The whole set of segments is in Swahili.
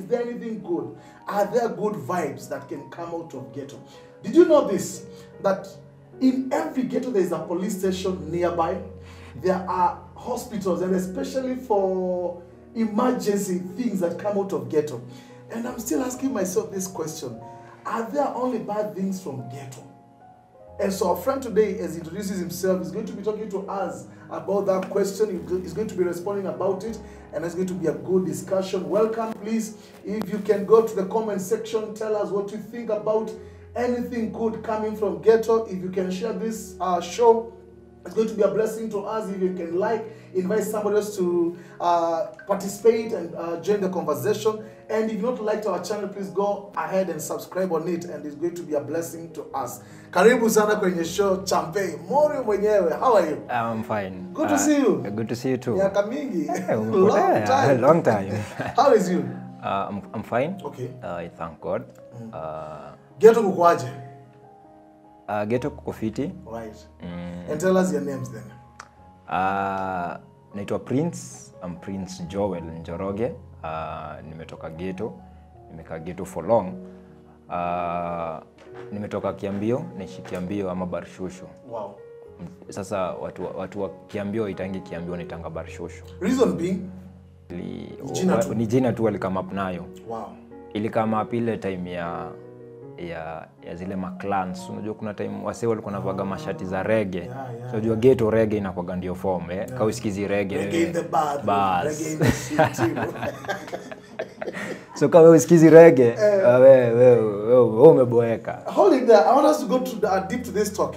there anything good? Are there good vibes that can come out of ghetto? Did you know this? That in every ghetto there is a police station nearby. There are hospitals, and especially for emergency things that come out of ghetto. And I'm still asking myself this question. Are there only bad things from ghetto? And so our friend today, as he introduces himself, is going to be talking to us about that question. He's going to be responding about it, and it's going to be a good discussion. Welcome, please. If you can go to the comment section, tell us what you think about anything good coming from ghetto. If you can share this show, it's going to be a blessing to us. If you can invite somebody else to participate and join the conversation. And if you've not liked our channel, please go ahead and subscribe on it, and it's going to be a blessing to us. Karibu sana kwenye show Champe. Mori mwenyewe, how are you? I'm fine. Good to see you. Good to see you too. Miaka mingi. Long time. Long time. How is you? I'm fine. Okay. I thank God. Ghetto kukwaje? Ghetto kuko fiti. Right. And tell us your names then. Naitwa Prince. I'm Prince Joel Njoroge. Nimetoka ghetto. Nimekaa ghetto for long. Nimetoka Kiambio, naishi Kiambio ama Barshosho. Wow. Sasa watu wa Kiambio itangi Kiambio nitanga Barshosho. Reason being? Ni jina tu walikama up nayo. Wow. Ilikama up ile time ya zile maclans. Unajua kuna time wase walikuwa wanavaga mashati za reggae. So unajua ghetto reggae inakuwa ndio form Ka usikizi reggae. Reggae in the bar. Reggae in the city. So kama usikizi reggae, wewe umeboeka. Hold it there. I want us to go deep to this talk,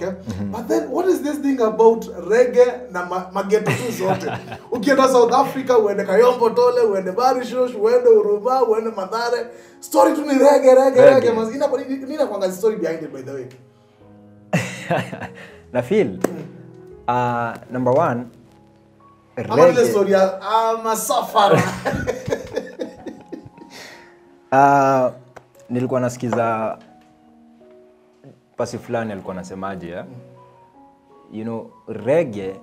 But then what is this thing about reggae na maghetto tu zote? Ukienda South Africa, uende Kayombo Tole, uende Barishosh, uende Uruma, uende Madare, story tu ni reggae. Nina kwanga story behind it, by the way. Na feel number one, reggae story masafara. Nilikuwa nasikiza pasi fulani alikuwa anasemaje you know reggae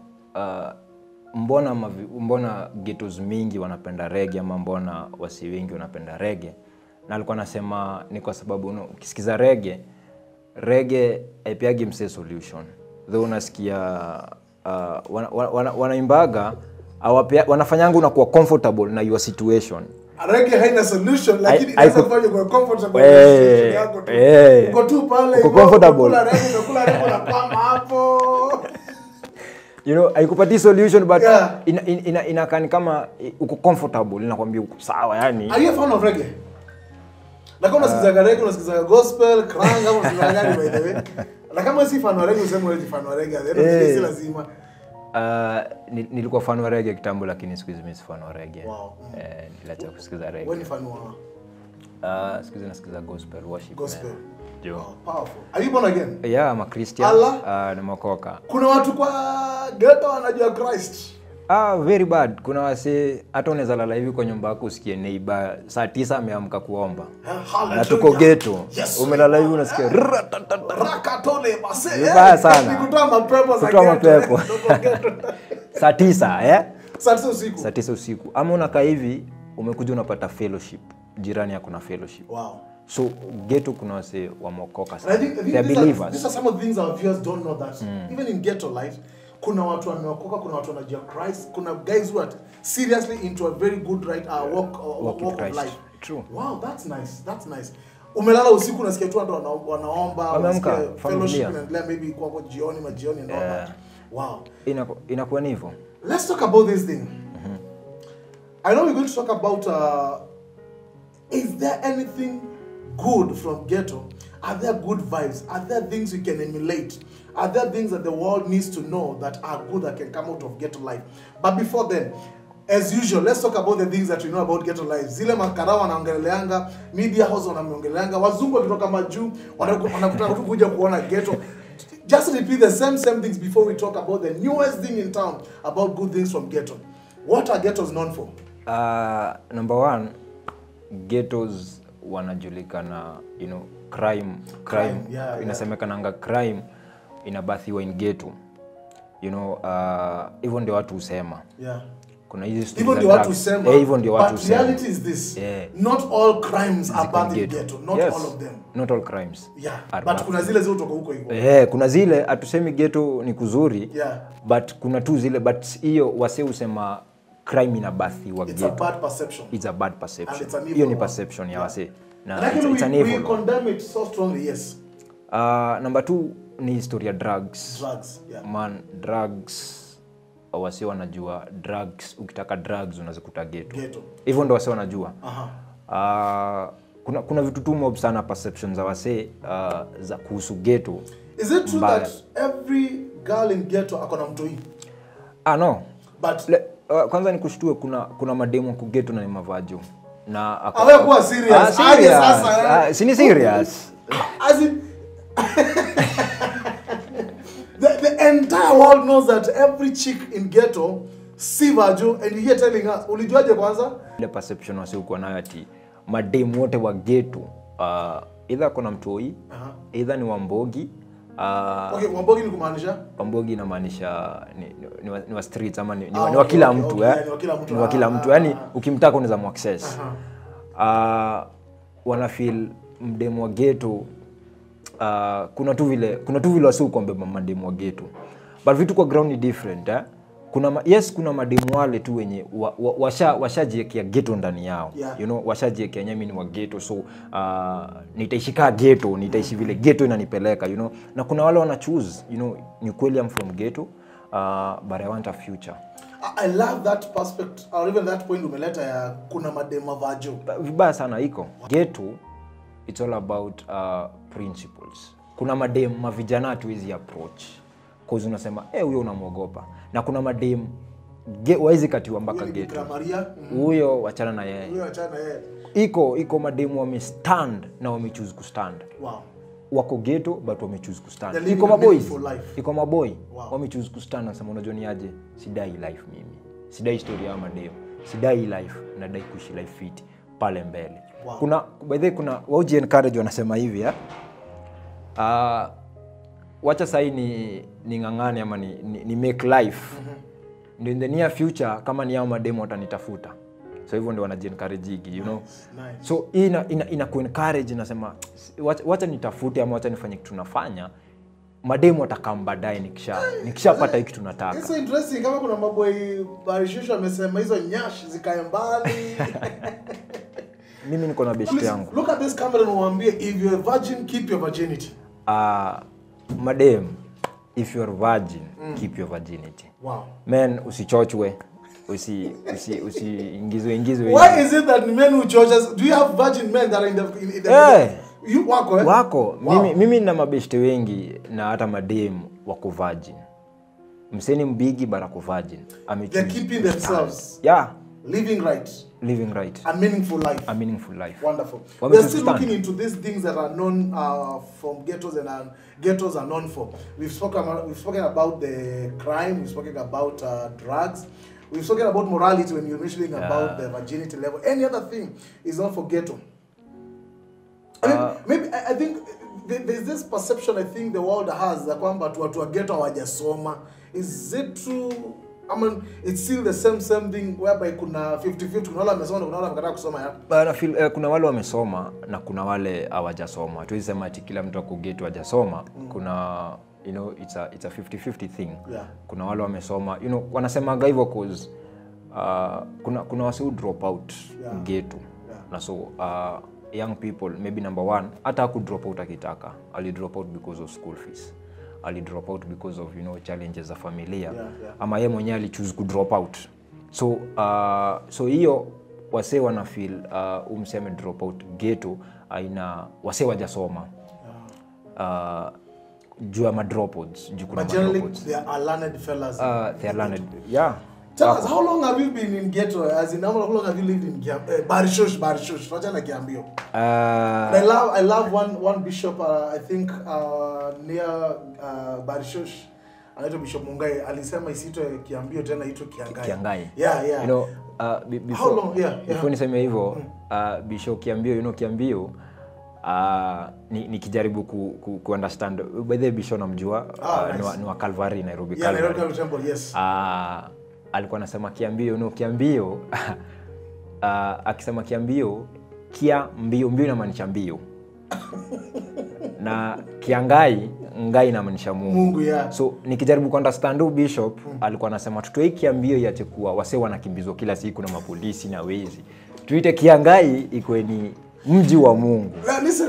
mbona ghettos mingi wanapenda reggae ama mbona wasi wengi wanapenda reggae, na alikuwa anasema ni kwa sababu ukisikiza reggae haipiagi mse solution. Though unasikia wanaimbaga wanafanyanga unakuwa comfortable na your situation. Reggae haina solution, lakini inaweza kufanya kuwa comfortable na situation yako tu. Uko tu pale, uko comfortable. Kula reggae na kwama hapo. You know, haikupati solution but inakaa kama uko comfortable, inakwambia uko sawa yani. Are you a fan of reggae? Na kama unasikiza reggae, unasikiza gospel, kranga, unasikiza gani by the way? Na kama si fan wa reggae, useme wewe ni fan wa reggae, si lazima. Nilikuwa fan wa reggae kitambo, lakini siku hizi mimi si fan wa reggae. Wow. Niliacha kusikiza reggae. Wewe ni fan wa? Siku hizi nasikiza gospel worship. Gospel. Wow, powerful. Are you born again? Yeah, I'm a Christian. Nimeokoka. Kuna watu kwa ghetto wanajua Christ. Very bad. Kuna wase hata unaweza lala hivi kwa nyumba yako usikie neighbor saa 9 ameamka kuomba. Na tuko ghetto. Umelala hivi unasikia rakatole base. Vibaya sana. Nikutoa mapepo za ghetto. Saa 9 Saa 9 usiku. Ama unakaa hivi umekuja unapata fellowship. Jirani yako na fellowship. Wow. So ghetto kuna wase wameokoka sana. They are believers. These are some of the things our viewers don't know that even in ghetto life kuna watu wameokoka, kuna watu wanajua Christ, kuna guys who are seriously into a very good walk of life. True. Wow, that's nice. That's nice. Umelala usiku unasikia tu watu wanaomba, unasikia fellowship and maybe kwa jioni and all that. Wow. Inakuwa ni hivyo. Let's talk about this thing. I know we're going to talk about is there anything good from ghetto? Are there good vibes? Are there things we can emulate? Are there things that the world needs to know that are good that can come out of ghetto life? But before then, as usual, let's talk about the things that we know about ghetto life. Zile makara wanaongeleanga, media house wanaongeleanga, wazungu wakitoka majuu wanakutaka tu kuja kuona ghetto. Just repeat the same things before we talk about the newest thing in town about good things from ghetto. What are ghettos known for? Number one, ghettos wanajulikana, you know, crime. Inasemekananga crime inabathiwa in ghetto. You know, even ndio watu usema. Yeah. kuna hizi stories Hivyo ndio watu sema. Hivyo ndio watu But sema. reality is this. Not all crimes are bad in ghetto. Not yes. all of them. Not all crimes. But kuna zile zile kutoka huko hivyo. Kuna zile atusemi ghetto ni kuzuri. But kuna tu zile, but hiyo wase usema crime ina bathi wa ghetto. It's a bad perception. It's a bad perception. Hiyo ni perception ya wase. Na it's an evil. We condemn it so strongly, yes. Number 2 ni historia drugs. Man, drugs wase wanajua drugs, ukitaka drugs unazikuta ghetto. Hivyo ndo wase wanajua. Kuna vitu tu mob sana perceptions za wase za kuhusu ghetto. Is it true that every girl in ghetto akona mtoi? No. But kwanza nikushtue kuna mademo ku ghetto na ni mavajo. Na awe kuwa serious. Sasa sini serious. As in the entire world knows that every chick in ghetto si vajo, and you here telling us ulijuaje kwanza? Ile perception wasi uko nayo ati mademu wote wa ghetto either kuna mtoi, either ni wambogi. Okay, wambogi ni kumaanisha? Wambogi inamaanisha ni wa streets ama ni wa kila mtu ni wa kila mtu. Yaani ukimtaka unaweza muaccess. Wana feel mdemu wa ghetto kuna tu vile wasi uko mbeba mademu wa ghetto. But vitu kwa ground ni different kuna mademu wale tu wenye washajiekea ghetto ndani yao. You know, washajiekea mimi ni wa ghetto, so nitaishi ka ghetto, nitaishi vile ghetto inanipeleka, you know. Na kuna wale wana choose, you know, ni kweli I'm from ghetto, but I want a future. I love that perspective, or even that point umeleta ya kuna mademu vajo. Vibaya sana iko. Ghetto, it's all about principles. Kuna mademu mavijana hatuwezi approach. Cause unasema huyo unamuogopa. Na kuna madem waizi katiwa mpaka ghetto. Huyo wachana na yeye. Iko madem wamestand na wamechoose kustand. Wako ghetto but wamechoose kustand. Iko maboy wamechoose kustand na sema unajua ni aje, sidai life mimi. Sidai story ya madem. Sidai life, nadai kuishi life fit pale mbele. Kuna by the way kuna wauji encourage wanasema hivi wacha sai ni ngangane ama ni make life. In the near future kama ni hao mademo watanitafuta. So hivyo ndio wanaji-encourage, you know. So ina ku-encourage nasema wacha nitafute ama wacha nifanye kitu nafanya. Mademo watakam baadaye nikishapata hiki tunataka. It's so interesting kama kuna maboy barishusho amesema hizo nyash zikae mbali. Mimi niko na best yangu. Look at this camera and uambie if you're a virgin keep your virginity. Madam, if you're virgin, keep your virginity. Wow. Men, usichochwe. Ingizwe. Why is it that men who churches, do you have virgin men that are in the you wako Wako. Wow. Mimi na mabeshte wengi na hata madem wako virgin. Mseni mbigi barako virgin. They're keeping themselves. Yeah. Living right. A meaningful life. Wonderful. We're still looking into these things that are known from ghettos and ghettos are known for. We've spoken about the crime. We've spoken about drugs. We've spoken about morality when you're mentioning about the virginity level. Any other thing is not for ghetto. I think there's this perception I think the world has that kwamba watu wa ghetto hawajasoma. Is it true? I mean, it's still the same thing whereby kuna 50-50, kuna wale wamesoma na kuna wale wamekataa kusoma ya. Na feel kuna wale wamesoma na kuna wale hawajasoma. Tuwezi sema ati kila mtu ako ghetto hajasoma. Kuna, you know, it's a 50-50 thing. Kuna wale wamesoma, you know, wanasemaga hivyo cause kuna wase who drop out ghetto. Na so young people, maybe number 1, hata haku drop out akitaka. Ali drop out because of school fees. Ali drop out because of, you know, challenges za familia. Ama yeye mwenyewe ali choose ku drop out. So hiyo wase wana feel umseme drop out ghetto aina wase wajasoma. Juu ya dropouts, juu kuna dropouts. They are learned fellas. They are learned. Yeah. Tell us, how long have you been in ghetto? As in, how long have you lived in Barishosh? Wacha na kiambio. I love one bishop, I think near Barishosh. Anaitwa Bishop Mungai. Alisema isitwe Kiambio tena itwe Kiangai. Kiangai. Yeah. You know, how long? Before niseme hivyo, Bishop Kiambio, you know, Kiambio nikijaribu ku understand. By the way, Bishop namjua, ni wa Calvary Nairobi. Nairobi Temple, yes. alikuwa anasema kiambio, kiambio akisema kiambio, mbio inamaanisha mbio. Na kiangai, ngai inamaanisha Mungu. Yeah. So nikijaribu understand bishop alikuwa anasema tutoe kiambio iache kuwa wase wanakimbizwa kila siku na mapolisi na wezi. Tuite kiangai ikuwe ni mji wa Mungu. Listen,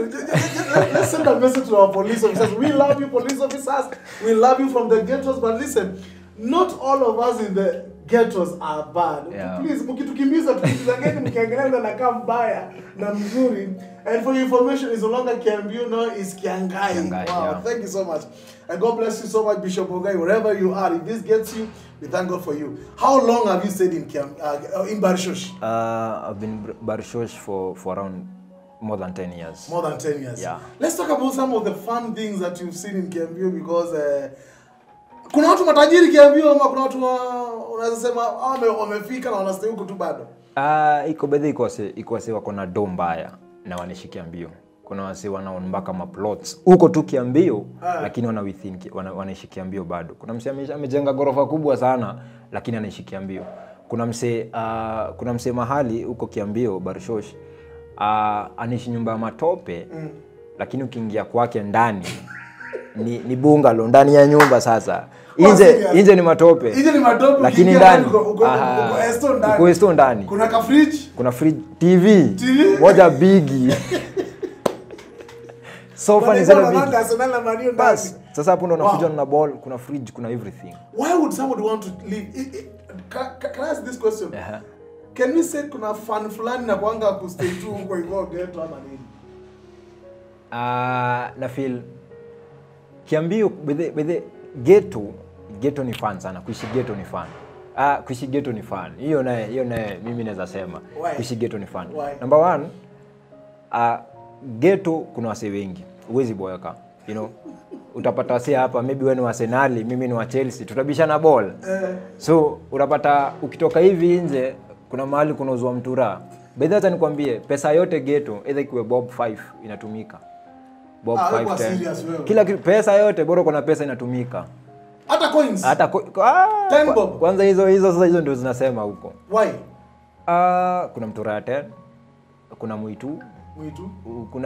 let's send a message to our police officers. We love you, police officers. We love you from the ghettos, but listen, not all of us in the ghettos are bad. Yeah. Please, mkitukimbiza tukizangeni mkiangalia na kama mbaya na mzuri. And for your information, is no longer Kiambio, no, is Kiangai. Wow, yeah. Thank you so much. And God bless you so much, Bishop Ogai, wherever you are. If this gets you, we thank God for you. How long have you stayed in Barishosh? I've been Barishosh for around more than 10 years. More than 10 years. Yeah. Let's talk about some of the fun things that you've seen in Kiambio, because kuna watu matajiri Kiambio, ama kuna watu unaweza sema wamefika na wanastay huko tu bado. Iko bedhi iko wase wako na dom mbaya na wanaishi Kiambio. Kuna wase wanaona mpaka maplots huko tu Kiambio, lakini wanaishi Kiambio bado. Kuna mse amejenga gorofa kubwa sana lakini anaishi Kiambio. Kuna mse mahali huko Kiambio Barishosh anaishi nyumba ya matope, lakini ukiingia kwake ndani ni bungalow ndani ya nyumba sasa. Nje ni matope. Nje ni matope, lakini ndani uko esto ndani. Kuna ka fridge, kuna fridge, TV. Moja bigi. Sofa ni zile bigi. Bas, sasa hapo ndo unakuja na ball, kuna fridge, kuna everything. Why would somebody want to live? Can I ask this question? Can we say kuna fun fulani na kuanga ku stay tu huko hivyo ghetto ama nini? Na feel Kiambio with ghetto ni fun sana. Kuishi ghetto ni fun. Kuishi ghetto ni fun. Hiyo naye mimi naweza sema kuishi ghetto ni fun. Number one, ghetto kuna wase wengi. Uwezi boyaka, you know. Utapata wase hapa, maybe wewe ni wa Arsenal, mimi ni wa Chelsea, tutabishana ball. So utapata ukitoka hivi nje kuna mahali kunauzwa mtura. Bedha hata nikwambie pesa yote ghetto either ikiwe bob 5 inatumika. Bob 5 10. Kila pesa yote bora kuna pesa inatumika. Hata coins. 10 bob. Kwanza hizo ndio zinasema huko. Why? Kuna mtura ya 10. Kuna mwitu.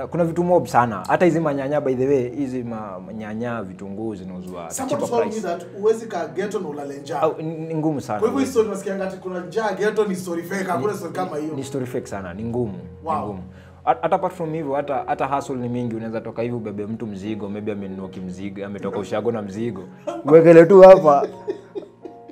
Kuna vitu mob sana. Hata hizi manyanya by the way, hizi manyanya vitunguu zinauzwa cheaper price. Somebody told me that uwezi ka ghetto na ulale njaa. Ni ngumu sana. Kwa hivyo story nasikia ngati kuna njaa ghetto ni story fake, hakuna story kama hiyo. Ni story fake sana, ni ngumu. Wow. Ni ngumu. Hata apart from hivyo, hata hustle ni mingi. Unaweza toka hivi ubebe mtu mzigo, maybe amenunua kimzigo, ametoka ushago na mzigo. Uwekele tu hapa.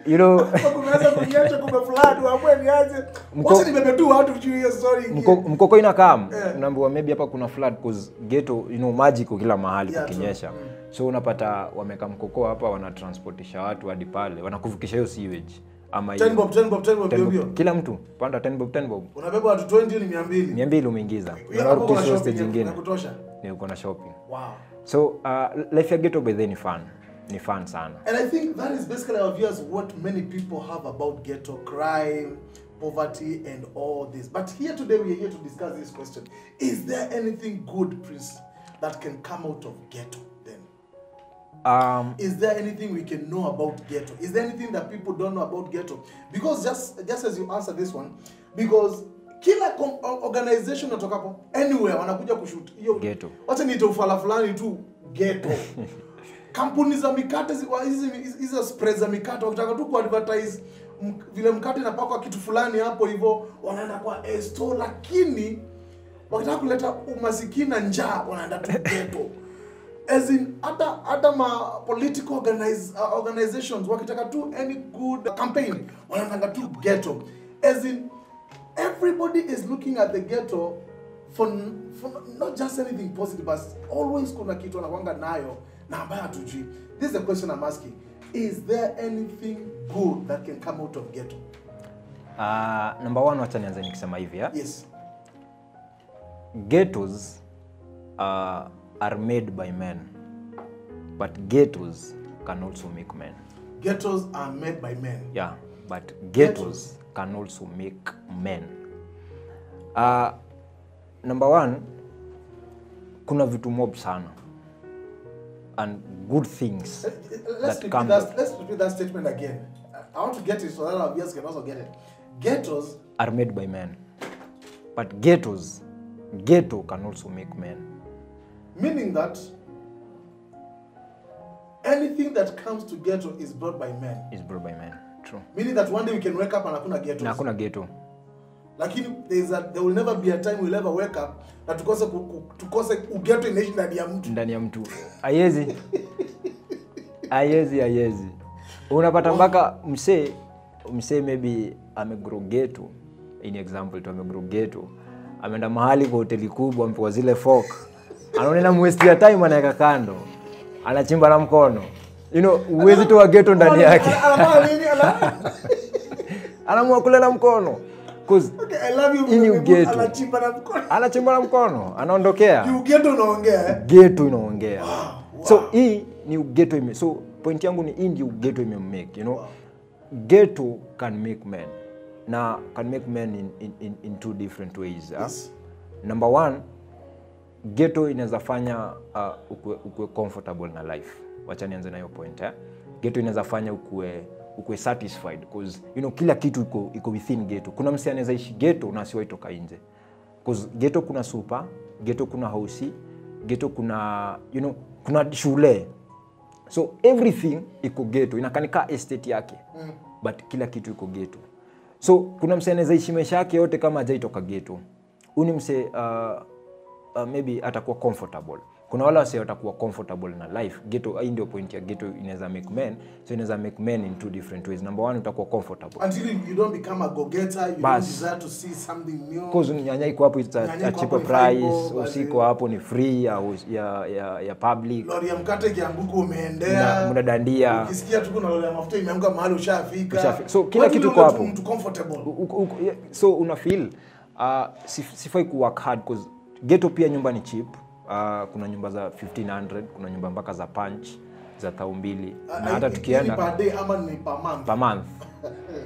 You know, kumeweza kuniacha kumeflood hapo niaje. Wacha nibebe tu watu juu hiyo story ingine. Mkoko inakam. Unaambiwa maybe hapa kuna flood cause ghetto, you know, maji iko kila mahali kukinyesha. So unapata wameka mkoko hapa, wanatransportisha watu hadi pale, wanakuvukisha hiyo sewage. Ama 10 bob. Kila mtu panda 10 bob. Unabeba watu 20 ni 200. 200 umeingiza. Unarudi stage nyingine. Nakutosha. Ni uko na shopping. Wow. So life ya ghetto by then ni fun. Ni fun sana. And I think that is basically our views what many people have about ghetto, crime, poverty and all this. But here today we are here to discuss this question. Is there anything good, Prince, that can come out of ghetto then? Is there anything we can know about ghetto? Is there anything that people don't know about ghetto? Because just as you answer this one, because kila organization natokapo anywhere wanakuja kushoot hiyo ghetto. Wacha niite ufala fulani tu ghetto. Kampuni za mikate hizo spreads za mikate wakitaka tu kuadvertise vile mkate inapakwa kitu fulani hapo hivyo wanaenda kwa store, lakini wakitaka kuleta umasikini na njaa wanaenda tu ghetto. As in hata ma political organizations wakitaka tu any good campaign wanaenda tu ghetto. As in everybody is looking at the ghetto for not just anything positive, but always kuna kitu anakuanga nayo na ambayo hatujui. This is the question I'm asking. Is there anything good that can come out of ghetto? Number one, wacha nianze nikisema hivi ya. Yes. Ghettos are made by men, but ghettos can also make men. Ghettos are made by men. Yeah, but ghettos can also make men. Number one, kuna vitu mob sana. And good things Let's repeat that statement again. I want to get it so that our viewers can also get it. Ghettos are made by men. But ghetto can also make men. Meaning that anything that comes to ghetto is brought by men. Is brought by men. True. Meaning that one day we can wake up and hakuna ghetto. Na hakuna ghetto. Lakini there will never be a time we'll ever wake up na tukose ughetto inaishi ndani ya mtu. Ndani ya mtu. Haiwezi. Unapata mpaka msee maybe amegrow ghetto. In example, tu amegrow ghetto. Ameenda mahali kwa hoteli kubwa mpewa zile fork. Anaona mwesti ya time anaweka kando. Anachimba na mkono. Uwezi tu wa ghetto ndani yake. Anaamua kula na mkono. Cause I love you. Anachimba na mkono. Anaondokea. Ghetto unaongea. Ghetto inaongea. Wow. So hii ni ghetto so point yangu ni hii ndio ghetto imemake, Wow. Ghetto can make men. Now can make men in two different ways. Yes. Number one, ghetto inaweza fanya ukue comfortable na life. Wacha nianze na hiyo point. Ghetto inaweza fanya ukue satisfied because kila kitu iko within ghetto. Kuna msi anaweza ishi ghetto na asiwahi toka nje. Because ghetto kuna super, ghetto kuna house, ghetto kuna kuna shule. So everything iko ghetto. Inakanika estate yake. But kila kitu iko ghetto. So kuna mse anaweza ishi maisha yake yote kama hajaitoka ghetto. Uni mse maybe atakuwa comfortable. Kuna wale wase watakuwa comfortable na life. Ghetto, hii ndio point ya ghetto inaweza make men. So inaweza make men in two different ways. Number one, utakuwa comfortable. Until you don't become a go-getter, you don't desire to see something new. Because nyanya iko hapo it's a cheaper price, usiko hapo ni free ya public. Lori ya mkate kianguko umeendea. Mnadandia. Ukisikia tu kuna lori ya mafuta imeanguka mahali ushafika. So kila kitu iko hapo. Mtu comfortable. So una feel sifai ku work hard because ghetto pia nyumba ni cheap. Kuna nyumba za 1500, kuna nyumba mpaka za punch za 2000 na hata tukienda per day ama ni per month.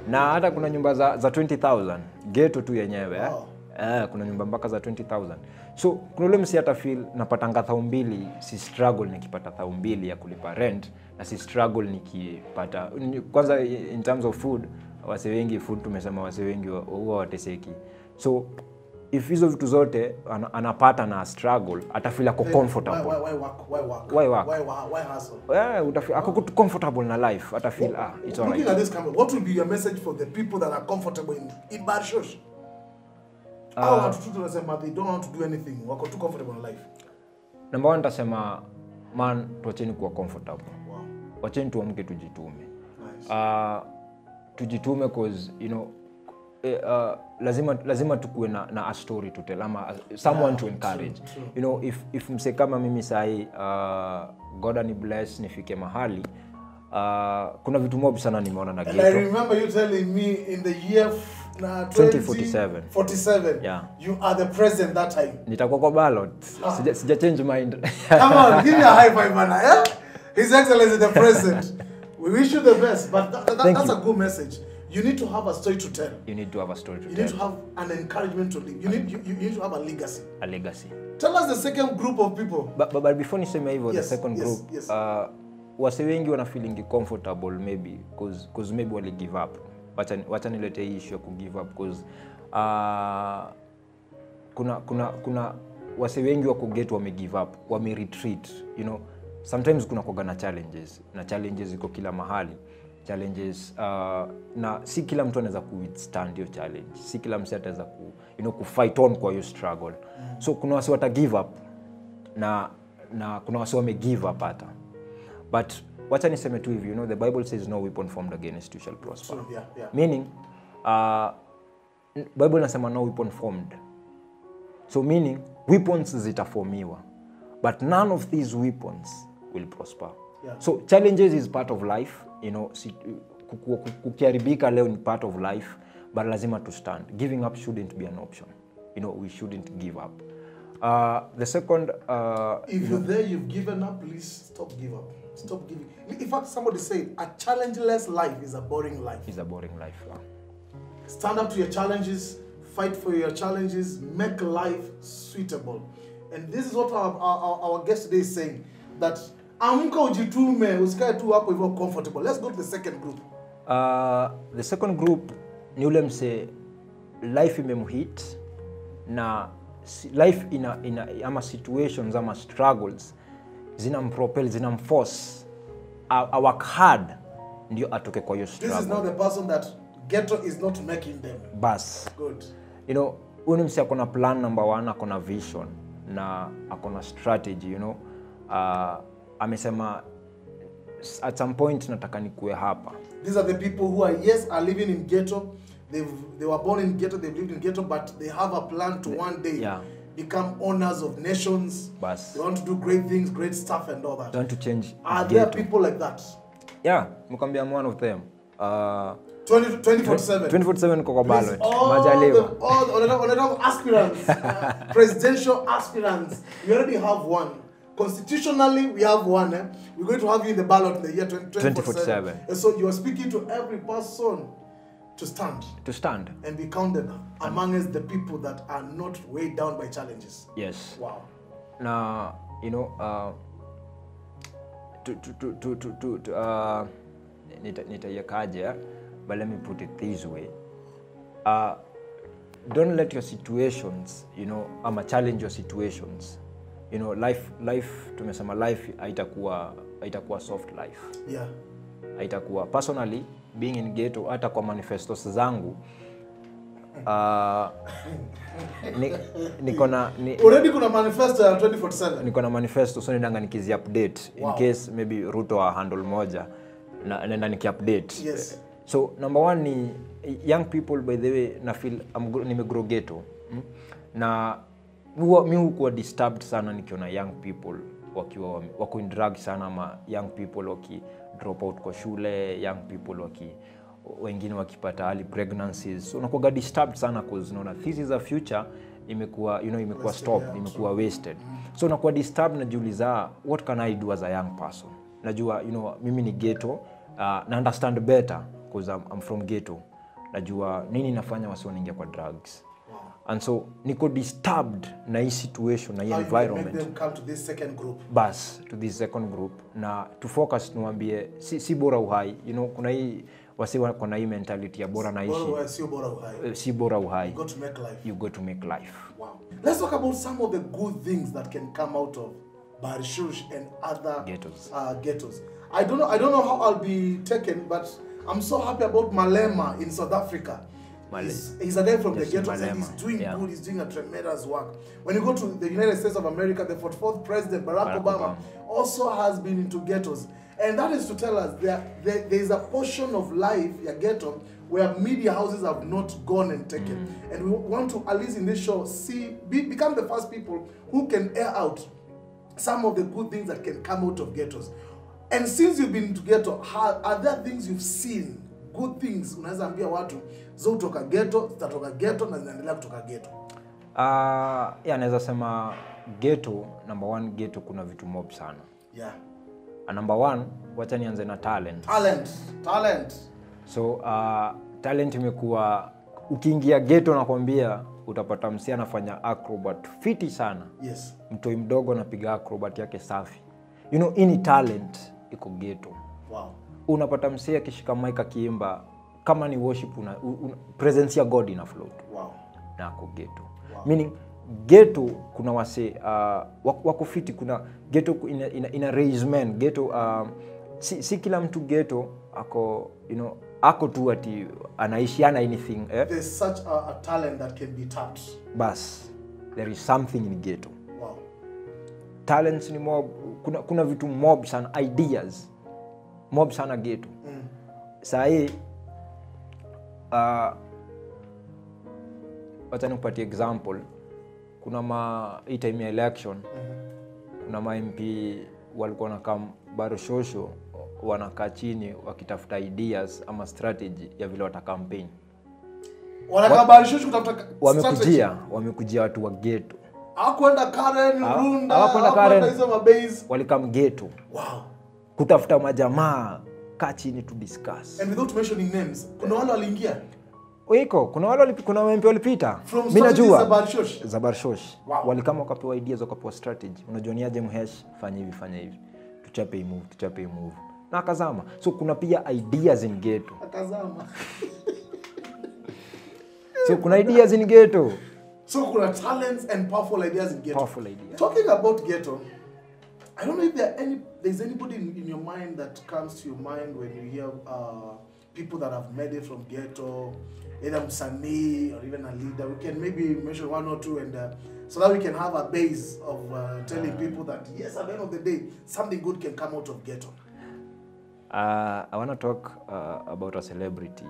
Na hata kuna nyumba za 20000 ghetto tu yenyewe. Wow. Kuna nyumba mpaka za 20000. So kuna ule msi hata feel napata 2000 si struggle nikipata 2000 ya kulipa rent na si struggle nikipata kwanza in terms of food wase wengi food tumesema wase wengi huwa wateseki. So if hizo vitu zote anapata na struggle atafeel ako comfortable. Why hustle? Utafeel ako comfortable na life atafeel it's all right. Looking at this camera, what will be your message for the people that are comfortable in bad shows? Watu tu tunasema they don't want to do anything, wako too comfortable in life. Number one tasema man tuacheni kuwa comfortable. Wow. Wacheni tuamke tujitume. Nice. Tujitume cause lazima tukue na a story to tell ama someone to encourage. True. If mse kama mimi sahi God ani bless nifike mahali kuna vitu mob sana nimeona na ghetto. I remember you telling me in the year 2047. Yeah. You are the president that time. Nitakuwa kwa ballot. Sija change mind. Come on, give me a high five man. Yeah? His Excellency the president. We wish you the best, but that's a good message. You need to have a story to tell. You need to have a story to tell. You need to have an encouragement to live. You need to have a legacy. A legacy. Tell us the second group of people. But before niseme hivyo, the second group, yes. Wase wengi wana feeling comfortable maybe because maybe wali give up. Wacha nilete issue ya ku give up because kuna wase wengi wako ghetto wame give up, wame retreat, sometimes kuna kuga na challenges iko kila mahali. Challenges na si kila mtu anaweza ku-withstand hiyo challenge. Si kila mtu ataweza ku fight on kwa hiyo struggle. So kuna wase wata give up na kuna wase wame give up hata. But wacha niseme tu hivi, the Bible says no weapon formed against you shall prosper. So, yeah. Meaning Bible nasema no weapon formed. So meaning weapons zitaformiwa. But none of these weapons will prosper. Yeah. So challenges is part of life, kukiharibika leo ni part of life, but lazima to stand. Giving up shouldn't be an option. We shouldn't give up. The second if you're there, you've given up, please stop giving. In fact, somebody said a challengeless life is a boring life. Stand up to your challenges, fight for your challenges, make life suitable. And this is what our guest today is saying, that amka ujitume, usikae tu hapo hivyo comfortable. Let's go to the second group. The second group ni ule mse life imemhit na life ama situations ama struggles zinampropel, zinamforce a work hard ndio atoke kwa hiyo struggle. This is not the person that Ghetto is not making them. Bas. Good. You know, huyu mse akona plan number 1, akona vision na akona strategy, you know. Amesema at some point nataka nikuwe hapa. These are the people who are living in Ghetto. They were born in Ghetto, they've lived in Ghetto, but they have a plan to one day become owners of nations. Bas. They want to do great things, great stuff and all that. They want to change. Are there people like that? Yeah, mukambia I'm one of them. 2047. 2047 kwa ballot. Majaliwa. All aspirants, presidential aspirants. We already have one. Constitutionally, we have one. We're going to have you in the ballot in the year 2047. And so you are speaking to every person to stand. To stand. And be counted amongst the people that are not weighed down by challenges. Yes. Wow. Now, you know, but let me put it this way. Don't let your situations, you know, challenge your situations. You know, life tumesema life haitakuwa soft life. Yeah. Haitakuwa personally being in Ghetto, hata kwa manifestos zangu already kuna manifesto ya 2047. Niko na manifesto, so nenda nikizi update in case maybe Ruto wa handle moja na nenda niki update. Yes. So number 1 ni young people, by the way, na feel nimegrow Ghetto. Na mimi hukuwa disturbed sana nikiona young people wako in drug sana, ama young people waki drop out kwa shule, young people wengine wakipata early pregnancies. So nakuwa disturbed sana cause naona this is a future imekuwa, you know, imekuwa stopped, imekuwa wasted. So nakuwa disturbed, najiuliza what can I do as a young person? Najua, you know, mimi ni Ghetto, na understand better cause I'm from Ghetto. Najua nini nafanya wasi wanaingia kwa drugs. And so niko disturbed na hii situation na hii environment. Make them come to this second group. Bas, to this second group na to focus, niwaambie si bora uhai. You know, kuna hii wasi kuna hii mentality ya bora naishi. Si bora uhai. You got to make life. You got to make life. Wow. Let's talk about some of the good things that can come out of Barishush and other ghettos. I don't know how I'll be taken, but I'm so happy about Malema in South Africa. He's a guy from the ghettos, and he's doing good. He's doing a tremendous work. When you go to the United States of America, the 44th president, Barack Obama, also has been into ghettos. And that is to tell us there is a portion of life, ghetto, where media houses have not gone and taken. And we want to, at least in this show, become the first people who can air out some of the good things that can come out of ghettos. And since you've been to Ghetto, are there things you've seen, good things, unaweza ambia watu, zo kutoka Ghetto, zitatoka Ghetto, na zinaendelea kutoka Ghetto? Naweza sema Ghetto, number 1, Ghetto kuna vitu mob sana. Yeah. Number 1, wacha nianze na talent. Talent. So, talent imekuwa, ukiingia Ghetto nakwambia, utapata msi anafanya acrobat fiti sana. Yes. Mtoi mdogo anapiga acrobat yake safi. You know, any talent iko Ghetto. Wow. Unapata msi akishika mic akiimba, kama ni worship, presence ya God ina float. Wow. Na ako Ghetto. Wow. Meaning Ghetto kuna wase wako fiti, kuna Ghetto ina raise men. Ghetto si kila mtu Ghetto ako, you know, ako tu ati anaishi ana anything. There's such a talent that can be tapped. Bas, there is something in Ghetto. Wow. Talents ni mob, kuna vitu mob sana, ideas mob sana Ghetto. Sahi wacha nikupatie example. Kuna hii time ya election, kuna ma MP walikuwa wanakaa Barushosho, wanakaa chini wakitafuta ideas ama strategy ya vile watacampaign. Wanakaa Barushosho kutafuta strategy. Wamekujia watu wa Ghetto. Hawakwenda Karen, Runda, hawakwenda hizo mabase. Walikam Ghetto. Wow. Kutafuta majamaa, kaa chini to discuss. And without mentioning names, kuna wale waliingia? Kuna MP walipita. Mimi najua za Barshosh. Wow. Walikama wakapewa ideas, wakapewa strategy. Unajua ni aje Mhesh, fanya hivi. Tuchape hii move. na akazama. So kuna pia ideas in ghetto. Akazama. So kuna ideas in ghetto. So kuna talents and powerful ideas in ghetto. Powerful ideas. Talking about ghetto, I don't know if there's anybody in your mind that comes to your mind when you hear people that have made it from ghetto, either Msanii or even a leader. We can maybe mention one or two, and so that we can have a base of telling people that yes, at the end of the day, something good can come out of ghetto. I want to talk about a celebrity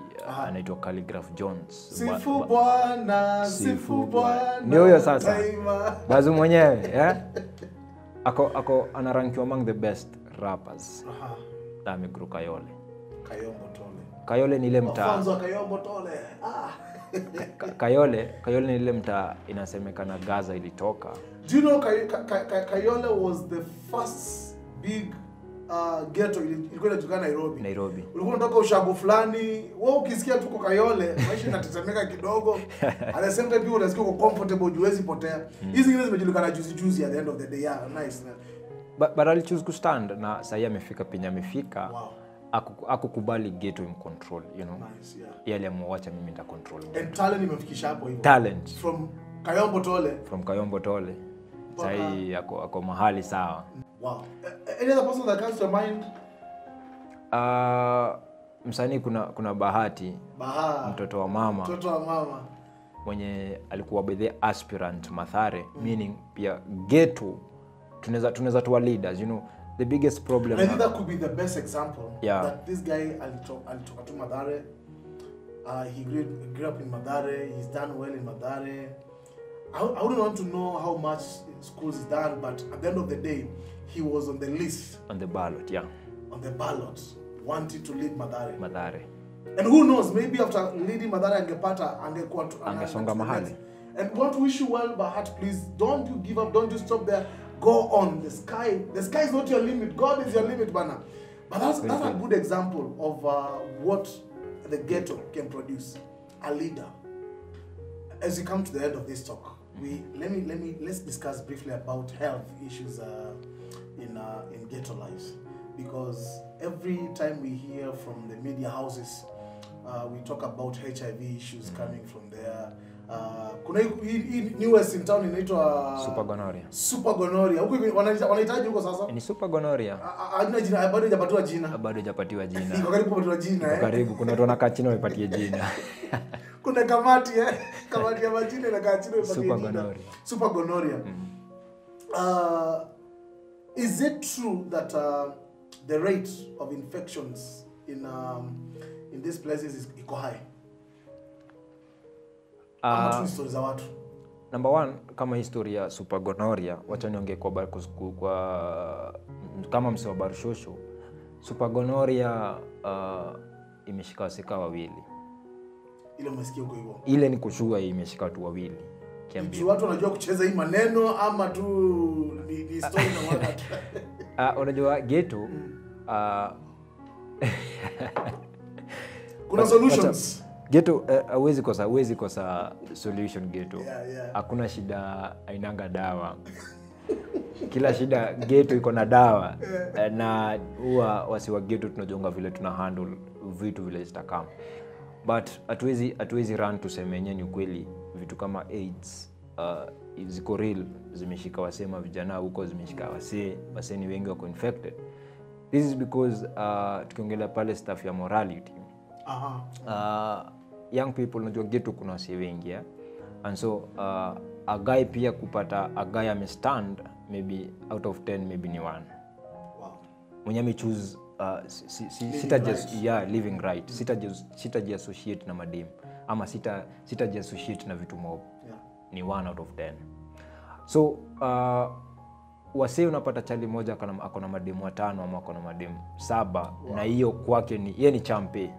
anaitwa Calligraph Jones. Sifu bwana, sifu bwana. Ndio huyo sasa. Bazu mwenyewe, yeah? Ako anarankiwa among the best rappers. Na amegru Kayole. Kayombo Tole. Kayole ni ile mtaa. Mafunzo Kayombo Tole. Kayole ni ile mtaa inasemekana Gaza ilitoka. Do you know Kayole was the first big ghetto ilikuwa inatoka Nairobi. Ulikuwa unatoka ushago fulani, wewe ukisikia tuko Kayole, maisha inatetemeka kidogo. At the same time people unasikia uko comfortable, huwezi potea. Hizi zingine zimejulikana juzi at the end of the day. Yeah, nice. But I'll choose to stand na sasa amefika penye amefika. Wow. Akukubali ghetto in control, you know. Nice, yeah. Yale amwacha mimi nita control. And talent imefikisha hapo hivyo. Talent From Kayombo Tole. Sasa ako mahali sawa. Wow. Any other person that comes to mind? Msanii kuna Bahati. Mtoto wa mama. Mwenye alikuwa by the aspirant Mathare, meaning pia ghetto tunaweza tuwa leaders, you know. The biggest problem, I think that could be the best example. Yeah. That this guy alitoka to Mathare. He grew up in Mathare. He's done well in Mathare. I wouldn't want to know how much schools he's done, but at the end of the day, he was on the list. On the ballot, yeah. On the ballot, wanted to lead Mathare. And who knows, maybe after leading Mathare angesonga mahali. And want to wish you well, but please don't you give up, don't you stop there. Go on. The sky is not your limit. God is your limit, bana. But that's a good example of what the ghetto can produce. A leader. As we come to the end of this talk, let's discuss briefly about health issues in ghetto lives, because every time we hear from the media houses, we talk about HIV issues coming from there. Kuna hii newest in town inaitwa super gonorrhea. Huko wanahitaji huko sasa? Ni super gonorrhea. Haina jina, bado hajapatiwa jina. Bado hajapatiwa jina. Iko karibu kupatiwa jina. Iko karibu, kuna watu wanakaa chini wapatie jina. Kuna kamati ya majina na kaa chini wapatie jina. Super gonorrhea. Is it true that the rate of infections in these places is iko high? Number one, kama historia ya super gonorrhea, wacha niongee kwa kama msewa Barshosho. Super gonorrhea imeshika wasika wawili. Ile umesikia huko hivyo? Ile ni kushua imeshika watu wawili. Kiambia. Watu wanajua kucheza hii maneno ama tu ni story na watu. Unajua ghetto kuna solutions. Ghetto hauwezi kosa solution ghetto. Hakuna shida ainanga dawa. Kila shida ghetto iko na dawa. Na huwa wasi wa ghetto tunajonga vile tuna handle vitu vile zitakam. But hatuwezi run tusemenye ni kweli vitu kama AIDS ziko real, zimeshika wasema vijana huko, zimeshika wasee ni wengi wako infected. This is because tukiongelea pale stuff ya morality. Young people unajua ghetto kuna wasee wengi, yeah? And so a guy pia kupata a guy amestand maybe out of 10 maybe ni 1. Wow. Mwenye ame choose living right. Sita associate na madem ama sita associate na vitu mob. Yeah. Ni 1 out of 10. So wasee unapata chali moja ako na madem 5 ama ako na madem 7. Wow. Na hiyo kwake ni yeye ni champe.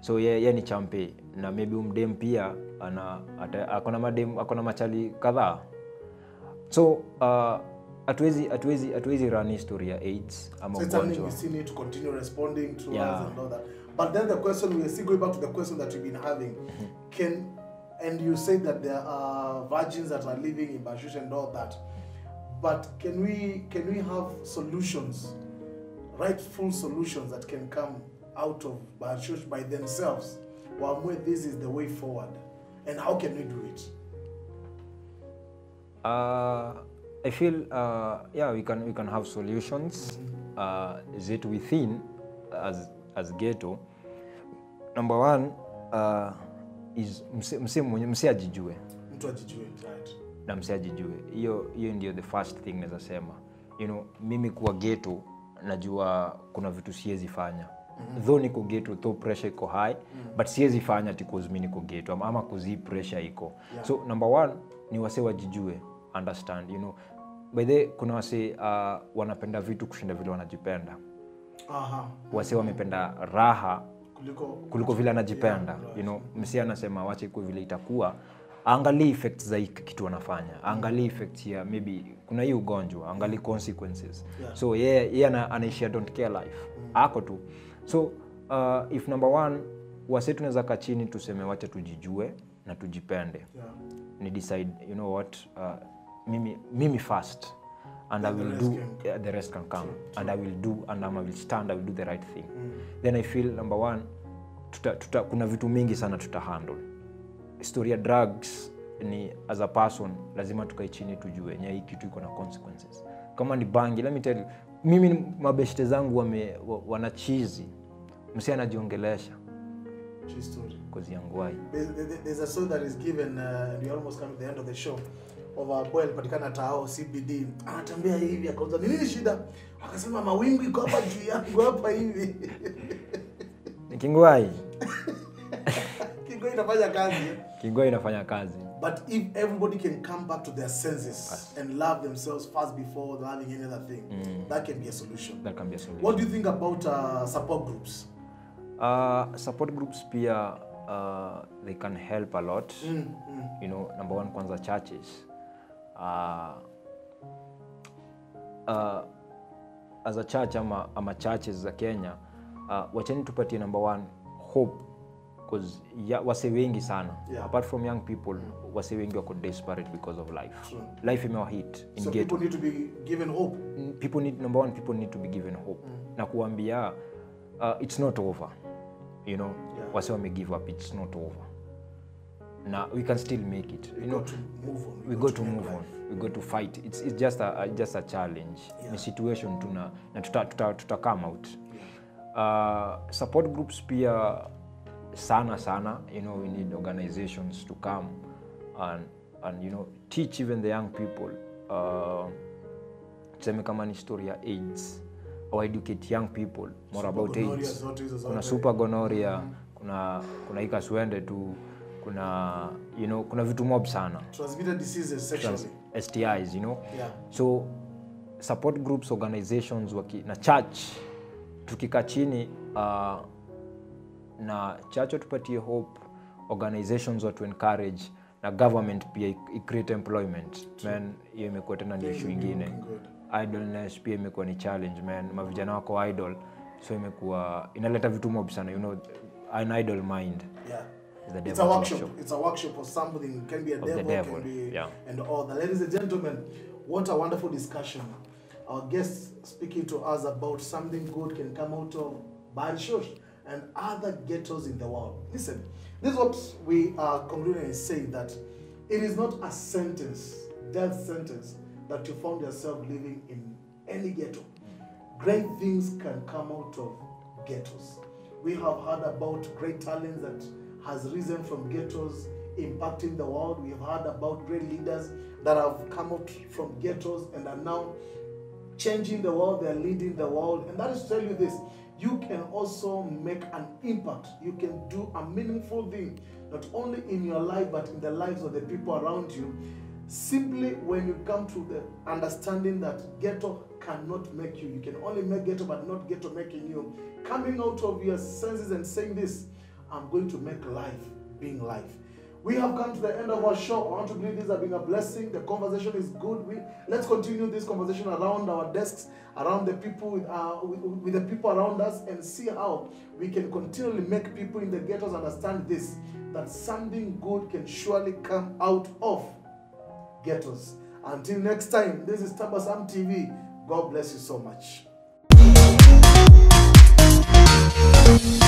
So yeye ni champe na maybe umdem pia ako na machali kadhaa. So hatuwezi run history ya AIDS ama ugonjwa. We still need to continue responding to us and all that. But then the question, we are still going back to the question that we've been having. And you say that there are virgins that are living in Bashush and all that. But can we have solutions rightful solutions that can come out of hardships by themselves. This is the way forward. And how can we do it? I feel, yeah, we can have solutions. Is it within as Ghetto? Number one is mse ajijue. Mtu ajijue, right? Na mse ajijue. Hiyo ndio the first thing naweza sema. You know, mimi kuwa Ghetto najua kuna vitu siwezi fanya. Though niko Ghetto, though pressure iko high, but siwezi fanya because mimi niko Ghetto ama kuzi pressure iko. Yeah. So number one ni wase wajijue, understand, you know. By the kuna wase wanapenda vitu kushinda vile wanajipenda. Wase wamependa raha kuliko vile anajipenda. Yeah, you know, msi anasema wache ikuwe vile itakuwa. Angalia effects za kitu wanafanya. Angalia effects ya maybe kuna hii ugonjwa, angalia consequences. Yeah. So yeye anaishia don't care life. Ako tu. So if number one wase tunaweza kaa chini tuseme wacha tujijue na tujipende. Yeah. Ni decide, you know what, mimi first, and I will do, the rest can come. And I will do, and I will stand, I will do the right thing. Then I feel number one, kuna vitu mingi sana handle. Story ya drugs ni as a person lazima tukae chini tujue hii kitu iko na consequences. Kama ni bangi, let me tell you, mimi mabeshte zangu wana cheesy. Msi anajiongelesha. True story. Cause yangu wai. There's a song that is given, and we almost come to the end of the show, of a boy alipatikana tao CBD. Anatembea hivi akauza nini shida? Akasema mawingu iko hapa juu yangu hapa hivi. Ni Kingwai. Kingwai inafanya kazi. Kingwai inafanya kazi. But if everybody can come back to their senses and love themselves first before loving any other thing, that can be a solution. That can be a solution. What do you think about support groups? Support groups pia they can help a lot. You know, number one, kwanza churches. As a church ama churches za Kenya, wacheni tupatie number one hope, because wase wengi sana. Yeah. Apart from young people, wase wengi wako desperate because of life. True. Life imewa hit in so Ghetto. People need to be given hope. Number one, people need to be given hope. Na kuambia it's not over. You know, wase wame give up, it's not over. Now we can still make it. You know, to move on. We got to move on. We got to fight. It's just a challenge. Yeah. Ni situation tuna na tuta come out. Yeah. Support groups pia sana. You know, we need organizations to come and you know, teach even the young people. Tuseme kama ni story ya AIDS, or educate young people more about AIDS. Kuna super gonorrhea, kuna ikaswende tu, kuna, you know, kuna vitu mob sana. Transmitted diseases sexually. STIs, you know. Yeah. So support groups, organizations na church tukika chini na church tupatie hope, organizations to encourage, na government pia create employment. Man, hiyo imekuwa tena ni issue nyingine. Idleness pia imekuwa ni challenge, man. Mavijana wako idle, so imekuwa inaleta vitu mob sana, you know, an idle mind. Yeah. It's a workshop. It's a workshop or something. It can be a devil, can be, yeah. And all that. Ladies and gentlemen, what a wonderful discussion. Our guests speaking to us about something good can come out of hardships and other ghettos in the world. Listen, this is what we are concluding and saying, that it is not a sentence, death sentence, that you found yourself living in any ghetto. Great things can come out of ghettos. We have heard about great talents that has risen from ghettos, impacting the world. We have heard about great leaders that have come out from ghettos and are now changing the world. They are leading the world. And that is to tell you this: you can also make an impact. You can do a meaningful thing, not only in your life, but in the lives of the people around you. Simply when you come to the understanding that ghetto cannot make you. You can only make ghetto, but not ghetto making you. Coming out of your senses and saying this: I'm going to make life being life. We have come to the end of our show. I want to believe this has been a blessing. The conversation is good. Let's continue this conversation around our desks, around the people, with the people around us, and see how we can continually make people in the ghettos understand this, that something good can surely come out of ghettos. Until next time, this is Tabasam TV. God bless you so much. Bye.